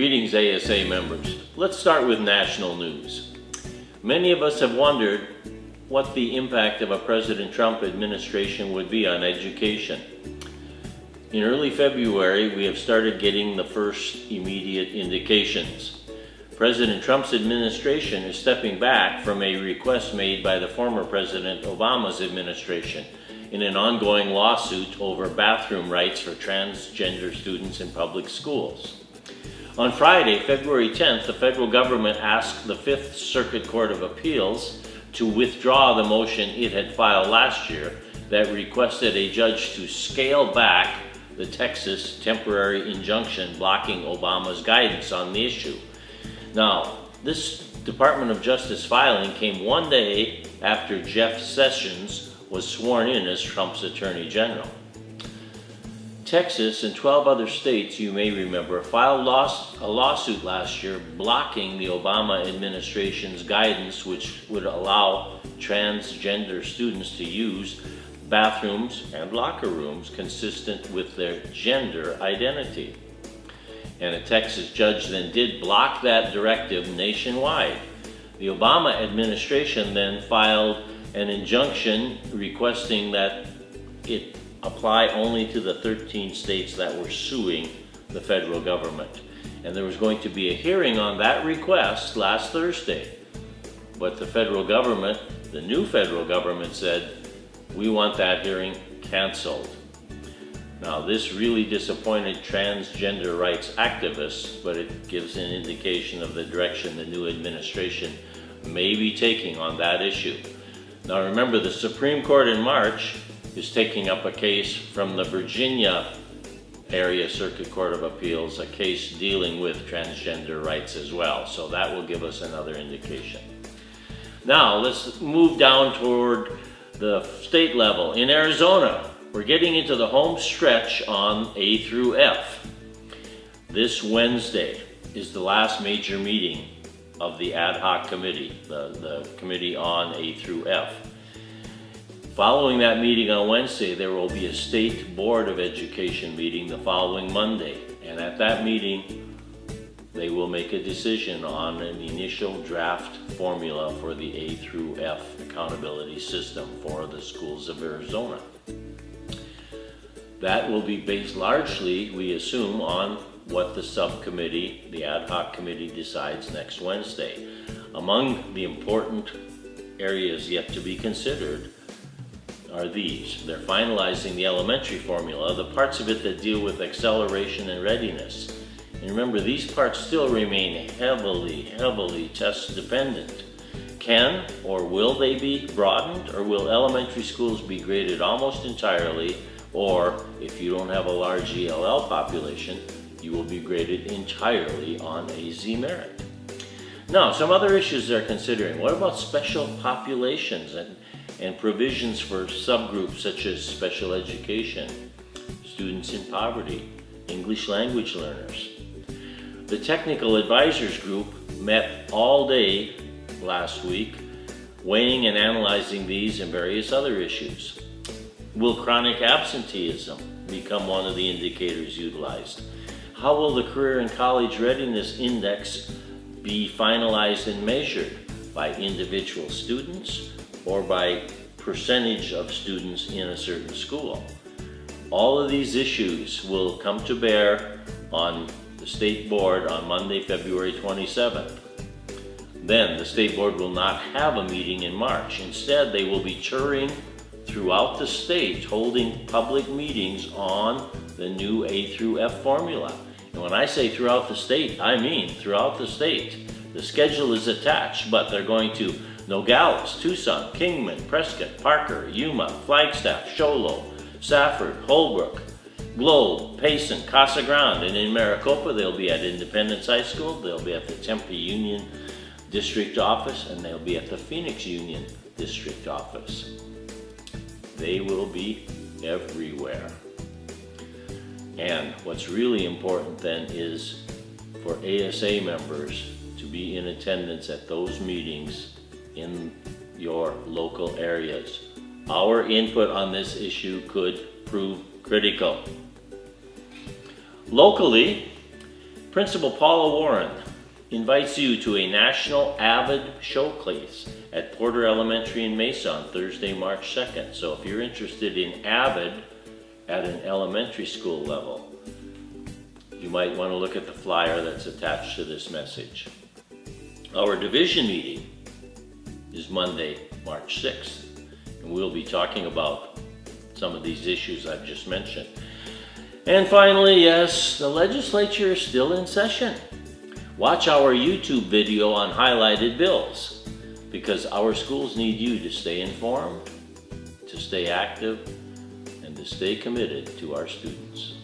Greetings, ASA members. Let's start with national news. Many of us have wondered what the impact of a President Trump administration would be on education. In early February, we have started getting the first immediate indications. President Trump's administration is stepping back from a request made by the former President Obama's administration in an ongoing lawsuit over bathroom rights for transgender students in public schools. On Friday, February 10th, the federal government asked the Fifth Circuit Court of Appeals to withdraw the motion it had filed last year that requested a judge to scale back the Texas temporary injunction blocking Obama's guidance on the issue. Now, this Department of Justice filing came one day after Jeff Sessions was sworn in as Trump's Attorney General. Texas and 12 other states, you may remember, filed a lawsuit last year blocking the Obama administration's guidance which would allow transgender students to use bathrooms and locker rooms consistent with their gender identity. And a Texas judge then did block that directive nationwide. The Obama administration then filed an injunction requesting that it apply only to the 13 states that were suing the federal government. And there was going to be a hearing on that request last Thursday. But the federal government, the new federal government, said, we want that hearing canceled. Now, this really disappointed transgender rights activists, but it gives an indication of the direction the new administration may be taking on that issue. Now, remember, the Supreme Court in March is taking up a case from the Virginia Area Circuit Court of Appeals, a case dealing with transgender rights as well. So that will give us another indication. Now, let's move down toward the state level. In Arizona, we're getting into the home stretch on A through F. This Wednesday is the last major meeting of the ad hoc committee, the committee on A through F. Following that meeting on Wednesday, there will be a State Board of Education meeting the following Monday. And at that meeting, they will make a decision on an initial draft formula for the A through F accountability system for the schools of Arizona. That will be based largely, we assume, on what the subcommittee, the ad hoc committee, decides next Wednesday. Among the important areas yet to be considered are these. They're finalizing the elementary formula, the parts of it that deal with acceleration and readiness. And remember, these parts still remain heavily test dependent. Can or will they be broadened, or will elementary schools be graded almost entirely, or if you don't have a large ELL population, you will be graded entirely on AZ merit. Now, some other issues they're considering. What about special populations and provisions for subgroups such as special education, students in poverty, English language learners? The Technical Advisors Group met all day last week, weighing and analyzing these and various other issues. Will chronic absenteeism become one of the indicators utilized? How will the Career and College Readiness Index be finalized and measured? By individual students or by percentage of students in a certain school? All of these issues will come to bear on the State Board on Monday, February 27th. Then the State Board will not have a meeting in March. Instead, they will be touring throughout the state, holding public meetings on the new A through F formula. And when I say throughout the state, I mean throughout the state. The schedule is attached, but they're going to Nogales, Tucson, Kingman, Prescott, Parker, Yuma, Flagstaff, Show Low, Safford, Holbrook, Globe, Payson, Casa Grande, and in Maricopa they'll be at Independence High School, they'll be at the Tempe Union District Office, and they'll be at the Phoenix Union District Office. They will be everywhere. And what's really important then is for ASA members to be in attendance at those meetings in your local areas. Our input on this issue could prove critical. Locally, Principal Paula Warren invites you to a National Avid Showcase at Porter Elementary in Mesa on Thursday, March 2nd. So if you're interested in Avid at an elementary school level, you might want to look at the flyer that's attached to this message. Our division meeting is Monday, March 6th, and we'll be talking about some of these issues I've just mentioned. And finally, yes, the legislature is still in session. Watch our YouTube video on highlighted bills, because our schools need you to stay informed, to stay active, and to stay committed to our students.